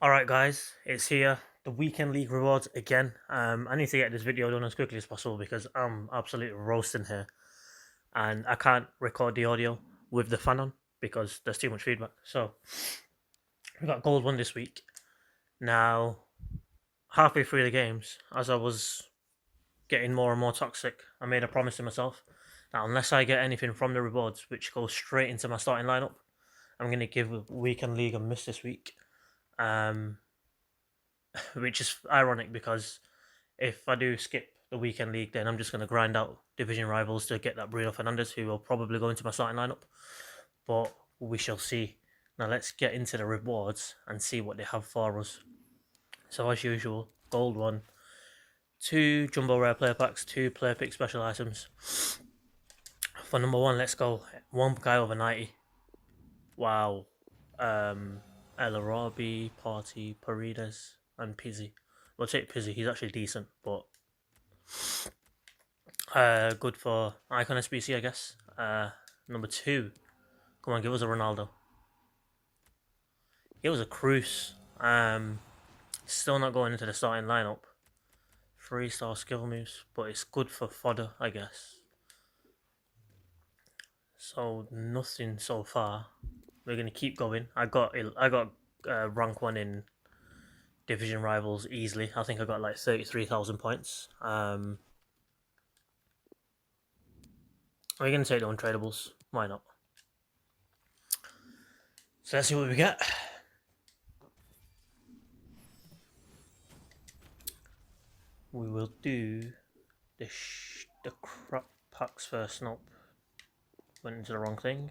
Alright guys, it's here, the weekend league rewards again. I need to get this video done as quickly as possible because I'm absolutely roasting here. And I can't record the audio with the fan on because there's too much feedback. So, we got gold 1 this week. Now, halfway through the games, as I was getting more and more toxic, I made a promise to myself that unless I get anything from the rewards, which goes straight into my starting lineup, I'm going to give weekend league a miss this week. Which is ironic because if I do skip the weekend league, then I'm just going to grind out division rivals to get that Bruno Fernandes, who will probably go into my starting lineup. But we shall see. Now let's get into the rewards and see what they have for us. So as usual, gold 1, 2 jumbo rare player packs, 2 player pick special items. For number 1, let's go. 1 guy over 90. Wow. El Arabi, Party, Paredes, and Pizzi. We'll take Pizzi, he's actually decent, but good for Icon SBC, I guess. Number 2, come on, give us a Ronaldo. Give us a Cruz. Still not going into the starting lineup. 3-star skill moves, but it's good for fodder, I guess. So nothing so far. We're gonna keep going. I got rank 1 in division rivals easily. I think I got like 33,000 points. We're gonna take the untradables. Why not? So let's see what we get. We will do the crap packs first. Nope. Went into the wrong thing.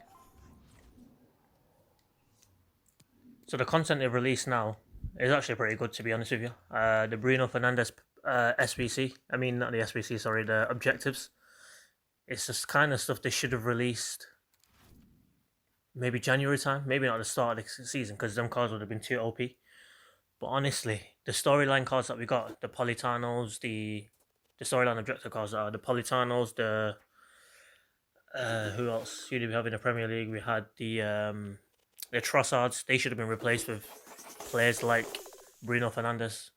So the content they've released now is actually pretty good, to be honest with you. The Bruno Fernandes SBC, I mean not the SBC, sorry, the objectives. It's just kind of stuff they should have released maybe January time, maybe not at the start of the season because them cards would have been too OP. But honestly, the storyline cards that we got, the Politanos, the storyline objective cards are the Politanos, the who else? Who did we have in the Premier League? We had the Trossards. They should have been replaced with players like Bruno Fernandes.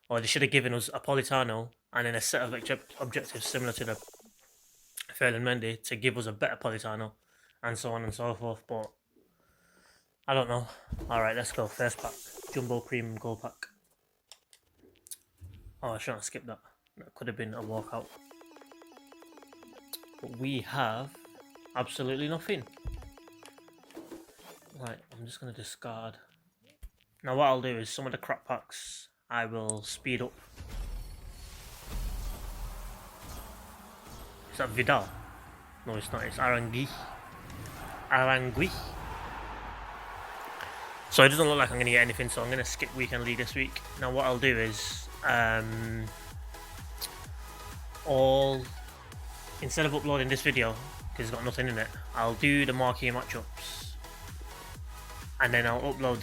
Or they should have given us a Politano and then a set of objectives similar to the Ferland Mendy to give us a better Politano, and so on and so forth. But I don't know. Alright, let's go. First pack. Jumbo Premium Gold Pack. Oh, I shouldn't have skipped that. That could have been a walkout. But we have absolutely nothing. Right, I'm just going to discard. Now what I'll do is some of the crap packs I will speed up. Is that Vidal? No, it's not. It's Arangui. So it doesn't look like I'm going to get anything, so I'm going to skip Weekend League this week. Now what I'll do is, instead of uploading this video, because it's got nothing in it, I'll do the marquee matchups. And then I'll upload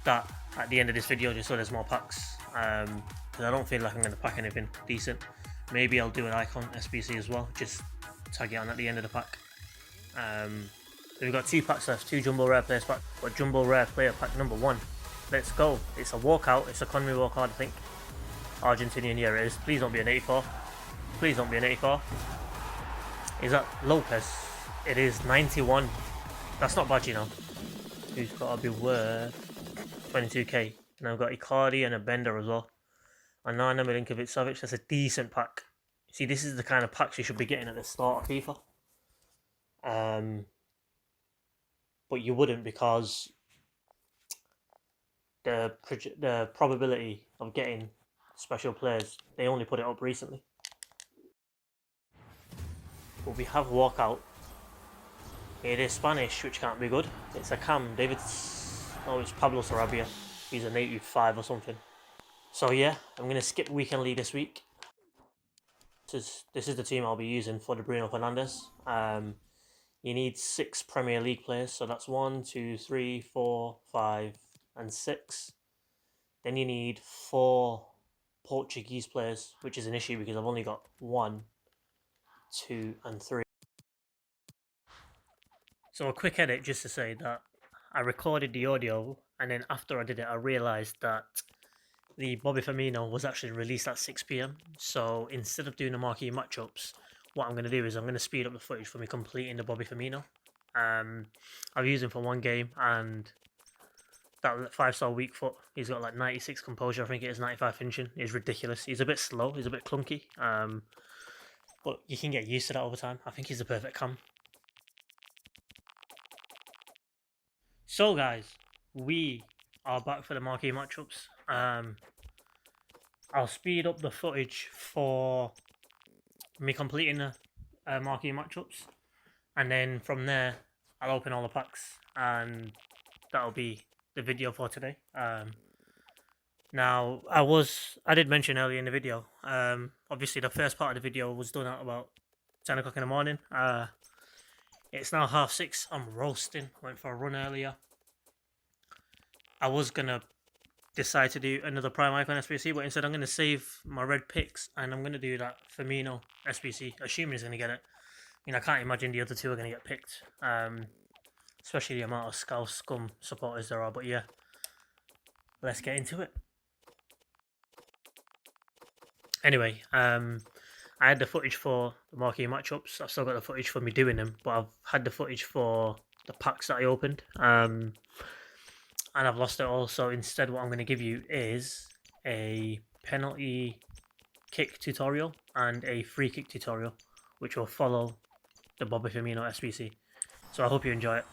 that at the end of this video just so there's more packs. Because I don't feel like I'm going to pack anything decent. Maybe I'll do an Icon SBC as well, just tag it on at the end of the pack. So we've got 2 packs left, 2 Jumbo Rare Players pack, but Jumbo Rare Player Pack number 1. Let's go. It's a walkout, it's a Conwy walkout, I think. Argentinian, yeah it is. Please don't be an 84. Please don't be an 84. Is that Lopez? It is 91. That's not bad, you know. Who's got to be worth 22k. And I've got Icardi and a Bender as well. And 9 Milinkovic Savic. That's a decent pack. See, this is the kind of packs you should be getting at the start of FIFA. But you wouldn't because the probability of getting special players, they only put it up recently. But we have walkout. It is Spanish, which can't be good. It's a Cam David. Oh, it's Pablo Sarabia. He's an 85 or something. So yeah, I'm gonna skip Weekend League this week. This is the team I'll be using for the Bruno Fernandes. You need 6 Premier League players, so that's 1, 2, 3, 4, 5, and 6. Then you need 4 Portuguese players, which is an issue because I've only got 1, 2, and 3. So a quick edit just to say that I recorded the audio and then after I did it, I realised that the Bobby Firmino was actually released at 6 p.m. So instead of doing the marquee matchups, what I'm going to do is I'm going to speed up the footage for me completing the Bobby Firmino. I've used him for one game, and that 5-star weak foot, he's got like 96 composure, I think it is 95 finishing. He's ridiculous. He's a bit slow, he's a bit clunky, but you can get used to that over time. I think he's the perfect cam. So guys, we are back for the marquee matchups. I'll speed up the footage for me completing the marquee matchups, and then from there I'll open all the packs, and that'll be the video for today. Now I did mention earlier in the video, obviously the first part of the video was done at about 10 o'clock in the morning. It's now 6:30. I'm roasting. Went for a run earlier. I was gonna decide to do another Prime Icon SBC, but instead I'm gonna save my red picks, and I'm gonna do that Firmino SBC, assuming he's gonna get it. I mean, I can't imagine the other two are gonna get picked, especially the amount of Scouse Scum supporters there are. But yeah, let's get into it. Anyway, I had the footage for the marquee matchups. I've still got the footage for me doing them, but I've had the footage for the packs that I opened, and I've lost it all. So instead, what I'm going to give you is a penalty kick tutorial and a free kick tutorial, which will follow the Bobby Firmino SBC. So I hope you enjoy it.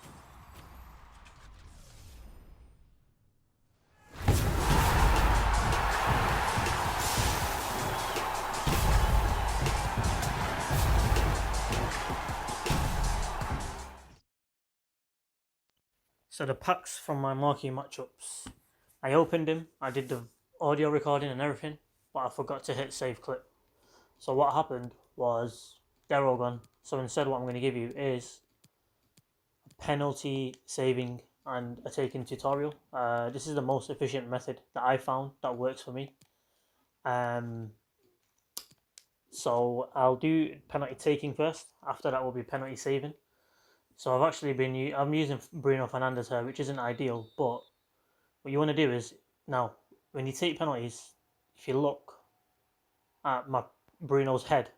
So the packs from my marquee matchups, I opened them, I did the audio recording and everything, but I forgot to hit save clip. So what happened was they're all gone. So instead what I'm going to give you is a penalty saving and a taking tutorial. This is the most efficient method that I found that works for me. So I'll do penalty taking first, after that will be penalty saving. So I'm using Bruno Fernandes here, which isn't ideal, but what you want to do is, now, when you take penalties, if you look at my Bruno's head,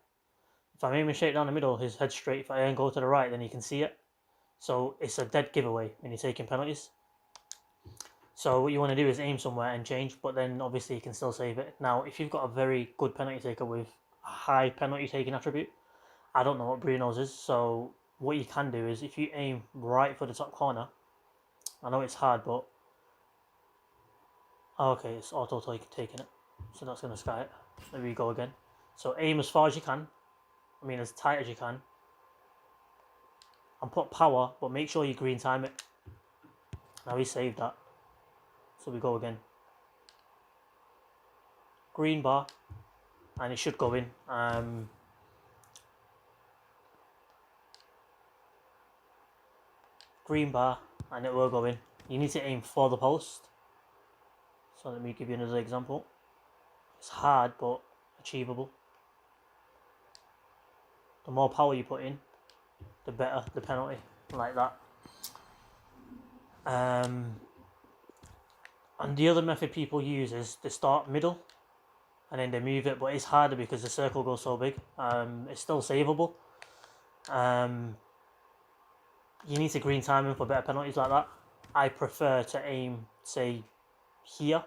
if I'm aiming straight down the middle, his head's straight. If I aim go to the right, then you can see it. So it's a dead giveaway when you're taking penalties. So what you want to do is aim somewhere and change, but then obviously you can still save it. Now, if you've got a very good penalty taker with a high penalty taking attribute, I don't know what Bruno's is, so what you can do is if you aim right for the top corner, I know it's hard, but okay, it's auto taking it, so that's going to sky it. There we go again. So aim as far as you can, I mean as tight as you can, and put power, but make sure you green time it. Now he saved that, so we go again. Green bar, and it should go in. Green bar, and it will go in. You need to aim for the post. So let me give you another example. It's hard but achievable. The more power you put in, the better the penalty, like that. And the other method people use is they start middle and then they move it, but it's harder because the circle goes so big. It's still savable. You need to green timing for better penalties like that. I prefer to aim, say, here,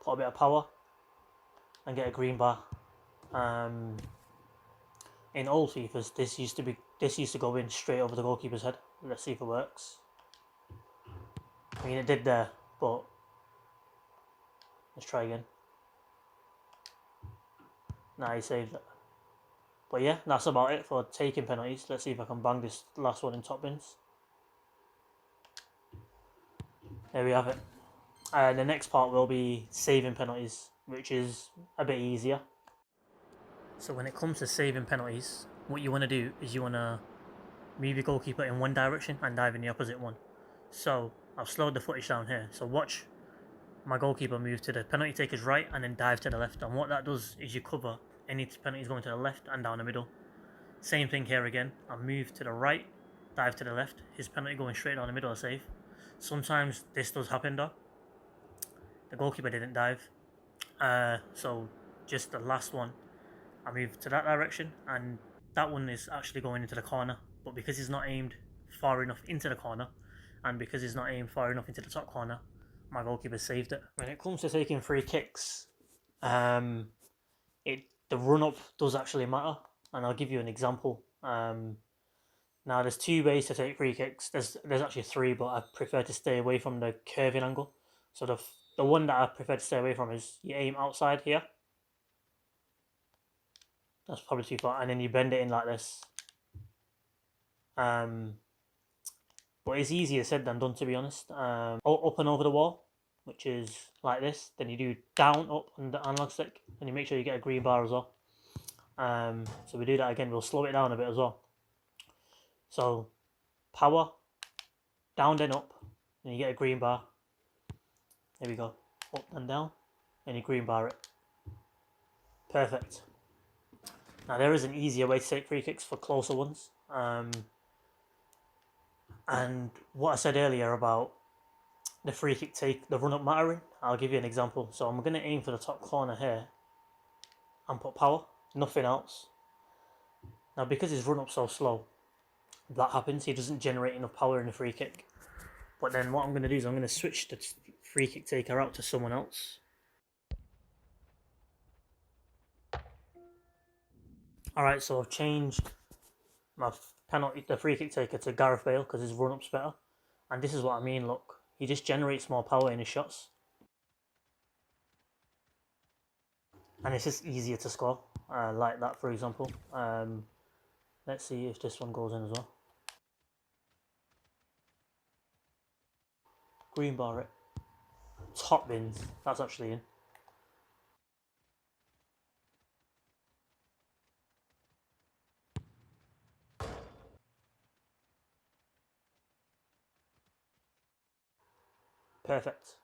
put a bit of power, and get a green bar. In old FIFAs, this used to go in straight over the goalkeeper's head. Let's see if it works. I mean, it did there, but let's try again. Nah, he saved it. But yeah, that's about it for taking penalties. Let's see if I can bang this last one in top bins. There we have it. The next part will be saving penalties, which is a bit easier. So when it comes to saving penalties, what you want to do is you want to move your goalkeeper in one direction and dive in the opposite one. So I've slowed the footage down here. So watch my goalkeeper move to the penalty taker's right and then dive to the left. And what that does is you cover any penalties going to the left and down the middle. Same thing here again. I move to the right, dive to the left. His penalty going straight down the middle is safe. Sometimes this does happen though. The goalkeeper didn't dive. So just the last one, I moved to that direction, and that one is actually going into the corner. But because he's not aimed far enough into the corner, and because he's not aimed far enough into the top corner, my goalkeeper saved it. When it comes to taking free kicks, the run up does actually matter, and I'll give you an example. Now there's two ways to take free kicks. There's actually three, but I prefer to stay away from the curving angle. So the one that I prefer to stay away from is you aim outside here. That's probably too far, and then you bend it in like this. But it's easier said than done, to be honest. Up and over the wall, which is like this. Then you do down, up, and the analog stick, and you make sure you get a green bar as well. So we do that again. We'll slow it down a bit as well. So power, down then up, and you get a green bar. There we go. Up and down, and you green bar it. Perfect. Now there is an easier way to take free kicks for closer ones. And what I said earlier about the free kick take, the run up mattering, I'll give you an example. So I'm going to aim for the top corner here and put power, nothing else. Now because his run up so slow, that happens, he doesn't generate enough power in the free kick. But then what I'm going to do is I'm going to switch the free kick taker out to someone else. Alright, so I've changed my the free kick taker to Gareth Bale because his run up's better. And this is what I mean, look. He just generates more power in his shots. And it's just easier to score, like that for example. Let's see if this one goes in as well. Green bar it. Top bins, that's actually in. Perfect.